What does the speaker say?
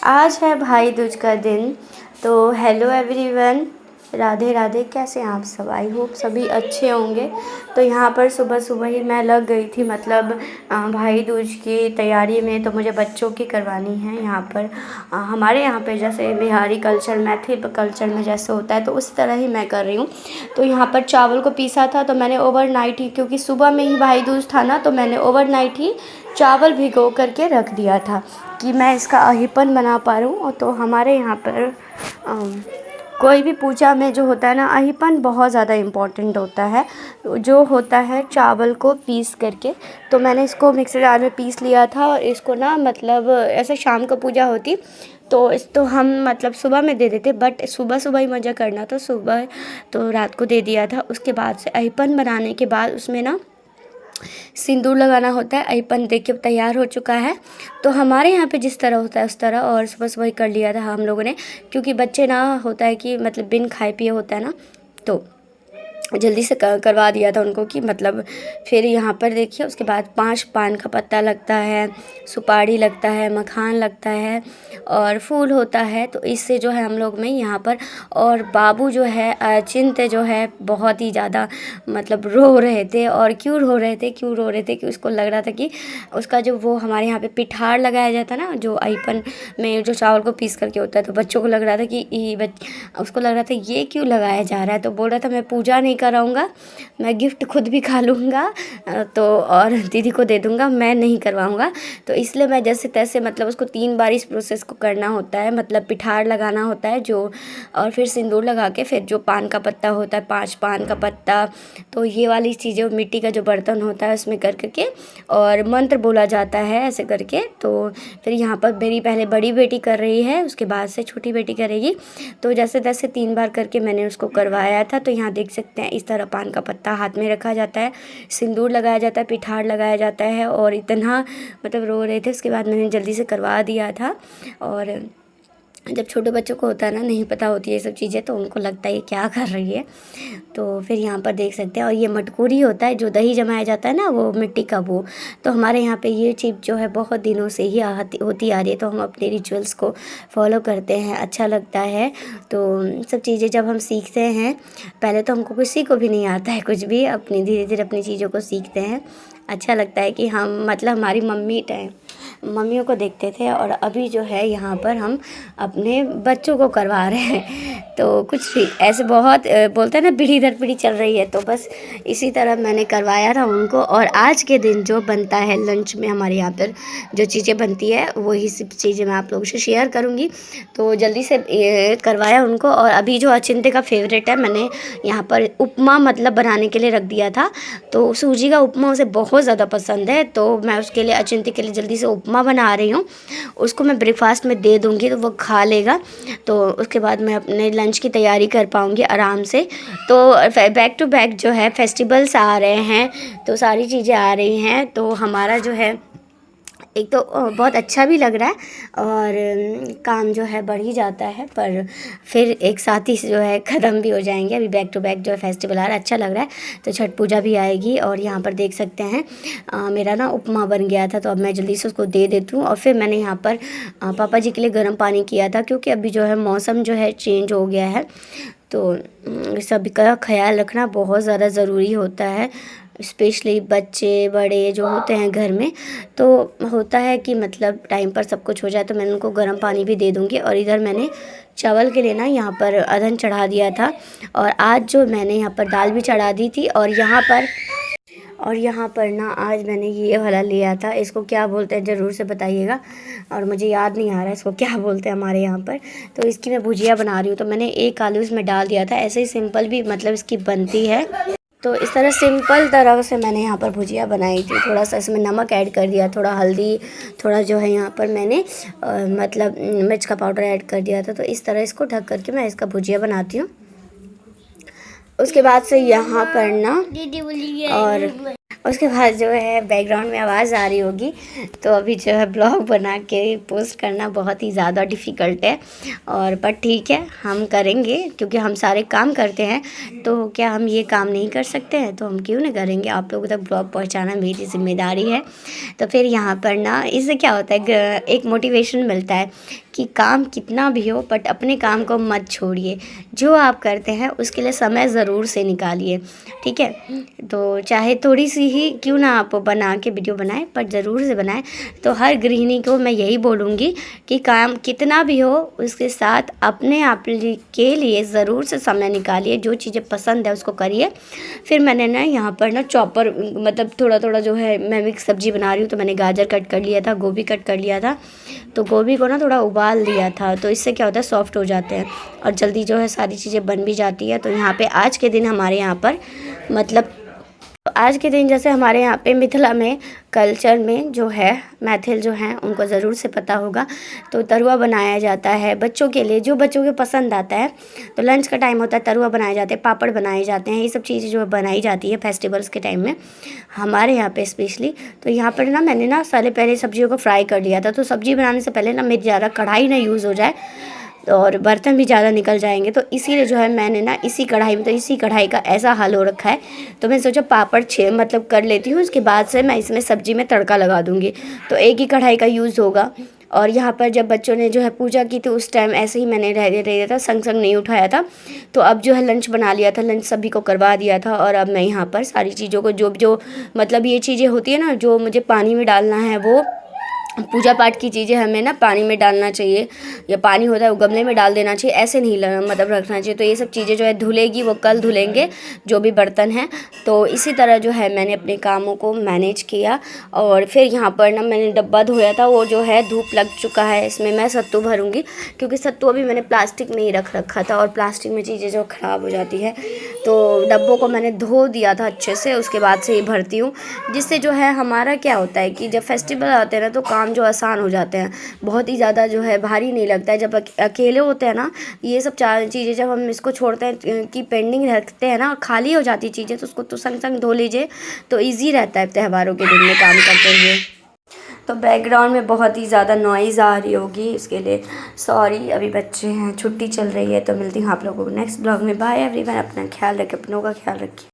आज है भाई दूज का दिन। तो हेलो एवरीवन, राधे राधे। कैसे हैं आप सब? आई होप सभी अच्छे होंगे। तो यहाँ पर सुबह सुबह ही मैं लग गई थी, मतलब भाई दूज की तैयारी में। तो मुझे बच्चों की करवानी है यहाँ पर। हमारे यहाँ पे जैसे बिहारी कल्चर, मैथिली कल्चर में जैसे होता है, तो उस तरह ही मैं कर रही हूँ। तो यहाँ पर चावल को पीसा था, तो मैंने ओवरनाइट ही, क्योंकि सुबह में ही भाई दूज था ना, तो मैंने ओवरनाइट ही चावल भिगो करके रख दिया था कि मैं इसका अहिपन बना पा रहा हूँ। तो हमारे यहाँ पर कोई भी पूजा में जो होता है ना, अहिपन बहुत ज़्यादा इम्पॉर्टेंट होता है। जो होता है चावल को पीस करके, तो मैंने इसको मिक्सर जार में पीस लिया था। और इसको ना, मतलब ऐसे शाम को पूजा होती तो हम मतलब सुबह में दे देते, बट सुबह सुबह ही मज़ा करना, तो सुबह तो रात को दे दिया था। उसके बाद से अहिपन बनाने के बाद उसमें ना सिंदूर लगाना होता है। अहिपन देखिए तैयार हो चुका है। तो हमारे यहाँ पे जिस तरह होता है उस तरह, और सुबह सुबह ही कर लिया था हम लोगों ने, क्योंकि बच्चे ना होता है कि मतलब बिन खाए पिए होता है ना, तो जल्दी से करवा दिया था उनको कि मतलब। फिर यहाँ पर देखिए उसके बाद 5 पान का पत्ता लगता है, सुपारी लगता है, मखान लगता है और फूल होता है। तो इससे जो है हम लोग में यहाँ पर, और बाबू जो है अचिंत जो है बहुत ही ज़्यादा मतलब रो रहे थे। और क्यों रो रहे थे कि उसको लग रहा था कि उसका जो वो हमारे यहाँ पे पिठार लगाया जाता है ना, जो अहिपन में जो चावल को पीस करके होता है, तो बच्चों को लग रहा था कि उसको लग रहा था ये क्यों लगाया जा रहा है। तो बोल रहा था मैं पूजा नहीं कराऊंगा, मैं गिफ्ट खुद भी खा लूँगा, तो और दीदी को दे दूँगा, मैं नहीं करवाऊँगा। तो इसलिए मैं जैसे तैसे, मतलब उसको 3 बार इस प्रोसेस को करना होता है, मतलब पिठार लगाना होता है जो, और फिर सिंदूर लगा के फिर जो पान का पत्ता होता है, 5 पान का पत्ता, तो ये वाली चीज़ें मिट्टी का जो बर्तन होता है उसमें कर करके और मंत्र बोला जाता है ऐसे करके। तो फिर यहाँ पर मेरी पहले बड़ी बेटी कर रही है, उसके बाद से छोटी बेटी करेगी। तो जैसे तैसे 3 बार करके मैंने उसको करवाया था। तो यहाँ देख सकते हैं इस तरह पान का पत्ता हाथ में रखा जाता है, सिंदूर लगाया जाता है, पिठार लगाया जाता है। और इतना मतलब रो रहे थे, उसके बाद मैंने जल्दी से करवा दिया था। और जब छोटे बच्चों को होता है ना, नहीं पता होती है ये सब चीज़ें, तो उनको लगता है ये क्या कर रही है। तो फिर यहाँ पर देख सकते हैं। और ये मटकूरी होता है जो दही जमाया जाता है ना, वो मिट्टी का वो। तो हमारे यहाँ पे ये चीज़ जो है बहुत दिनों से ही होती आ रही है। तो हम अपने रिचुअल्स को फॉलो करते हैं, अच्छा लगता है। तो सब चीज़ें जब हम सीखते हैं, पहले तो हमको किसी को भी नहीं आता है कुछ भी, अपनी धीरे धीरे अपनी चीज़ों को सीखते हैं। अच्छा लगता है कि हम मतलब हमारी मम्मियों को देखते थे, और अभी जो है यहाँ पर हम अपने बच्चों को करवा रहे हैं। तो कुछ भी ऐसे बहुत बोलते हैं ना, पीढ़ी दर पीढ़ी चल रही है, तो बस इसी तरह मैंने करवाया था उनको। और आज के दिन जो बनता है लंच में, हमारे यहाँ पर जो चीज़ें बनती है वही सब चीज़ें मैं आप लोगों से शेयर करूँगी। तो जल्दी से करवाया उनको। और अभी जो अचिंत्य का फेवरेट है, मैंने यहाँ पर उपमा मतलब बनाने के लिए रख दिया था। तो सूजी का उपमा उसे बहुत ज़्यादा पसंद है, तो मैं उसके लिए, अचिंत्य के लिए जल्दी से उपमा बना रही हूँ। उसको मैं ब्रेकफास्ट में दे दूँगी तो वो खा लेगा। तो उसके बाद मैं अपने लंच की तैयारी कर पाऊँगी आराम से। तो बैक टू बैक जो है फेस्टिवल्स आ रहे हैं, तो सारी चीज़ें आ रही हैं। तो हमारा जो है एक तो बहुत अच्छा भी लग रहा है, और काम जो है बढ़ ही जाता है, पर फिर एक साथ ही जो है ख़त्म भी हो जाएंगे। अभी बैक टू बैक जो है फेस्टिवल आ रहा है, अच्छा लग रहा है। तो छठ पूजा भी आएगी। और यहाँ पर देख सकते हैं मेरा ना उपमा बन गया था, तो अब मैं जल्दी से उसको दे देती हूँ। और फिर मैंने यहाँ पर पापा जी के लिए गर्म पानी किया था, क्योंकि अभी जो है मौसम जो है चेंज हो गया है। तो सभी का ख्याल रखना बहुत ज़्यादा ज़रूरी होता है, स्पेशली बच्चे बड़े जो होते हैं घर में। तो होता है कि मतलब टाइम पर सब कुछ हो जाए, तो मैं उनको गर्म पानी भी दे दूँगी। और इधर मैंने चावल के लिए ना यहाँ पर अधन चढ़ा दिया था। और आज जो मैंने यहाँ पर दाल भी चढ़ा दी थी। और यहाँ पर ना आज मैंने ये वाला लिया था, इसको क्या बोलते हैं ज़रूर से बताइएगा, और मुझे याद नहीं आ रहा है इसको क्या बोलते हैं हमारे यहाँ पर। तो इसकी मैं भुजिया बना रही हूँ। तो मैंने 1 आलू इसमें डाल दिया था, ऐसे ही सिंपल भी मतलब इसकी बनती है। तो इस तरह सिंपल तरह से मैंने यहाँ पर भुजिया बनाई थी। थोड़ा सा इसमें नमक ऐड कर दिया, थोड़ा हल्दी, थोड़ा जो है यहाँ पर मैंने मतलब मिर्च का पाउडर ऐड कर दिया था। तो इस तरह इसको ढक करके मैं इसका भुजिया बनाती हूँ। उसके बाद से यहाँ पर ना उसके बाद जो है बैकग्राउंड में आवाज़ आ रही होगी, तो अभी जो है ब्लॉग बना के पोस्ट करना बहुत ही ज़्यादा डिफ़िकल्ट है, और पर ठीक है हम करेंगे क्योंकि हम सारे काम करते हैं, तो क्या हम ये काम नहीं कर सकते हैं? तो हम क्यों नहीं करेंगे। आप लोगों तक ब्लॉग पहुंचाना मेरी ज़िम्मेदारी है। तो फिर यहाँ पर ना इससे क्या होता है, एक मोटिवेशन मिलता है कि काम कितना भी हो बट अपने काम को मत छोड़िए। जो आप करते हैं उसके लिए समय ज़रूर से निकालिए, ठीक है। तो चाहे थोड़ी सी ही क्यों ना आप बना के वीडियो बनाएं, पर ज़रूर से बनाएं। तो हर गृहिणी को मैं यही बोलूँगी कि काम कितना भी हो उसके साथ अपने आप के लिए ज़रूर से समय निकालिए। जो चीज़ें पसंद है उसको करिए। फिर मैंने ना यहाँ पर ना चॉपर मतलब थोड़ा थोड़ा जो है, मैं मिक्स सब्ज़ी बना रही हूँ, तो मैंने गाजर कट कर लिया था, गोभी कट कर लिया था। तो गोभी को ना थोड़ा उबाल दिया था, तो इससे क्या होता है सॉफ्ट हो जाते हैं और जल्दी जो है सारी चीज़ें बन भी जाती है। तो यहाँ पे आज के दिन हमारे यहाँ पर मतलब आज के दिन जैसे हमारे यहाँ पे मिथिला में कल्चर में जो है मैथिल जो हैं उनको ज़रूर से पता होगा, तो तरुआ बनाया जाता है बच्चों के लिए, जो बच्चों के पसंद आता है। तो लंच का टाइम होता है, तरुआ बनाए जाते हैं, पापड़ बनाए जाते हैं, ये सब चीज़ें जो बनाई जाती है फेस्टिवल्स के टाइम में हमारे यहाँ पे स्पेशली। तो यहाँ पर ना मैंने ना साले पहले सब्जियों को फ्राई कर लिया था। तो सब्ज़ी बनाने से पहले ना मेरी ज़्यादा कढ़ाई ना यूज़ हो जाए और बर्तन भी ज़्यादा निकल जाएंगे, तो इसीलिए जो है मैंने ना इसी कढ़ाई में, तो इसी कढ़ाई का ऐसा हाल हो रखा है। तो मैं सोचा पापड़ मतलब कर लेती हूँ, उसके बाद से मैं इसमें सब्ज़ी में तड़का लगा दूँगी, तो एक ही कढ़ाई का यूज़ होगा। और यहाँ पर जब बच्चों ने जो है पूजा की थी उस टाइम ऐसे ही मैंने रह दिया था, संग नहीं उठाया था। तो अब जो है लंच बना लिया था, लंच सभी को करवा दिया था। और अब मैं यहाँ पर सारी चीज़ों को जो मतलब ये चीज़ें होती है ना, जो मुझे पानी में डालना है, वो पूजा पाठ की चीज़ें हमें ना पानी में डालना चाहिए, या पानी होता है वो गमले में डाल देना चाहिए, ऐसे नहीं मतलब रखना चाहिए। तो ये सब चीज़ें जो है धुलेगी, वो कल धुलेंगे जो भी बर्तन हैं। तो इसी तरह जो है मैंने अपने कामों को मैनेज किया। और फिर यहाँ पर ना मैंने डब्बा धोया था, वो जो है धूप लग चुका है, इसमें मैं सत्तू भरूँगी क्योंकि सत्तू अभी मैंने प्लास्टिक में ही रख रखा था और प्लास्टिक में चीज़ें जो ख़राब हो जाती है। तो डब्बों को मैंने धो दिया था अच्छे से, उसके बाद से ही भरती हूँ, जिससे जो है हमारा क्या होता है कि जब फेस्टिवल आते हैं ना तो काम जो आसान हो जाते हैं, बहुत ही ज़्यादा जो है भारी नहीं लगता है। जब अकेले होते हैं ना, ये सब चीज़ें जब हम इसको छोड़ते हैं कि पेंडिंग रखते हैं ना, खाली हो जाती चीज़ें, तो उसको तो संग संग धो लीजिए, तो ईजी रहता है त्योहारों के दिन में काम करते हुए। तो बैकग्राउंड में बहुत ही ज़्यादा नॉइज़ आ रही होगी, इसके लिए सॉरी। अभी बच्चे हैं, छुट्टी चल रही है। तो मिलती हूँ आप लोगों को नेक्स्ट ब्लॉग में। बाय एवरीवन, अपना ख्याल रखें, अपनों का ख्याल रखिए।